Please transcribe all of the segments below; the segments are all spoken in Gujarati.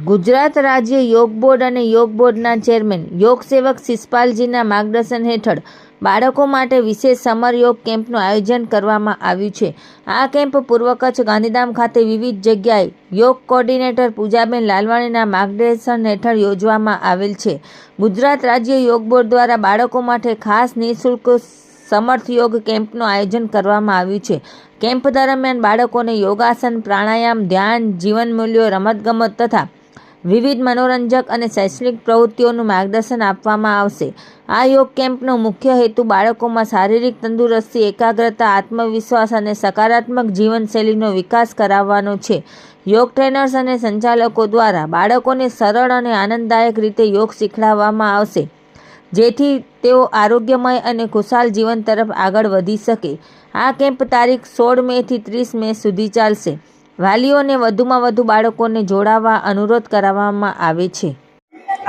ગુજરાત રાજ્ય યોગ બોર્ડ અને યોગ બોર્ડના ચેરમેન યોગ સેવક શિષપાલજીના માર્ગદર્શન હેઠળ બાળકો માટે વિશેષ સમર યોગ કેમ્પનું આયોજન કરવામાં આવ્યું છે. આ કેમ્પ પૂર્વ કચ્છ ગાંધીધામ ખાતે વિવિધ જગ્યાએ યોગ કોર્ડિનેટર પૂજાબેન લાલવાણીના માર્ગદર્શન હેઠળ યોજવામાં આવેલ છે. ગુજરાત રાજ્ય યોગ બોર્ડ દ્વારા બાળકો માટે ખાસ નિઃશુલ્ક સમર્થ યોગ કેમ્પનું આયોજન કરવામાં આવ્યું છે. કેમ્પ દરમિયાન બાળકોને યોગાસન, પ્રાણાયામ, ધ્યાન, જીવન મૂલ્યો, રમતગમત તથા વિવિધ મનોરંજક અને શૈક્ષણિક પ્રવૃત્તિઓનું માર્ગદર્શન આપવામાં આવશે. આ યોગ કેમ્પનો મુખ્ય હેતુ બાળકોમાં શારીરિક તંદુરસ્તી, એકાગ્રતા, આત્મવિશ્વાસ અને સકારાત્મક જીવનશૈલીનો વિકાસ કરાવવાનો છે. યોગ ટ્રેનર્સ અને સંચાલકો દ્વારા બાળકોને સરળ અને આનંદદાયક રીતે યોગ શીખવાડવામાં આવશે, જેથી તેઓ આરોગ્યમય અને ખુશાલ જીવન તરફ આગળ વધી શકે. આ કેમ્પ તારીખ 16 મે થી 30 મે સુધી ચાલશે. વાલીઓને વધુમાં વધુ બાળકોને જોડાવા અનુરોધ કરવામાં આવે છે.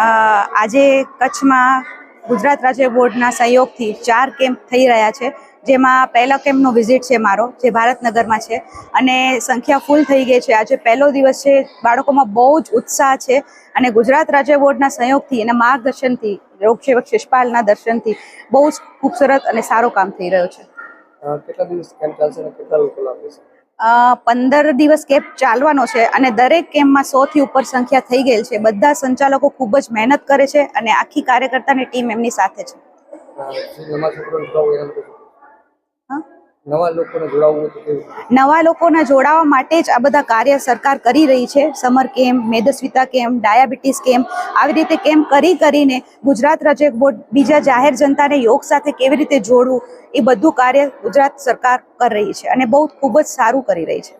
આજે કચ્છમાં ગુજરાત રાજ્ય બોર્ડના સહયોગથી 4 કેમ્પ થઈ રહ્યા છે, જેમાં પહેલા કેમ્પનો વિઝિટ છે મારો, જે ભારતનગરમાં છે અને સંખ્યા ફૂલ થઈ ગઈ છે. આજે પહેલો દિવસ છે. બાળકોમાં બહુ જ ઉત્સાહ છે અને ગુજરાત રાજ્ય બોર્ડના સહયોગથી અને માર્ગદર્શનથી, યોગ સેવક શિષપાલના દર્શનથી બહુ જ ખૂબસૂરત અને સારું કામ થઈ રહ્યું છે. કેટલા દિવસ કેમ્પ ચાલશે અને કેટલા લોકો લાભ લેશે? 15 દિવસ કેમ્પ ચાલવાનો છે અને દરેક કેમ્પમાં 100 થી ઉપર સંખ્યા થઈ ગયેલ છે. બધા સંચાલકો ખૂબ જ મહેનત કરે છે અને આખી કાર્યકર્તાની ટીમ એમની સાથે છે. નવા લોકોને જોડાવા માટે જ આ બધા કાર્ય સરકાર કરી રહી છે. સમર કેમ્પ, મેદસ્વીતા કેમ્પ, ડાયાબિટીસ કેમ્પ, આવી રીતે કેમ્પ કરીને ગુજરાત રાજ્ય બોર્ડ બીજા જાહેર જનતાને યોગ સાથે કેવી રીતે જોડવું, એ બધું કાર્ય ગુજરાત સરકાર કરી રહી છે અને બહુ ખૂબ જ સારું કરી રહી છે.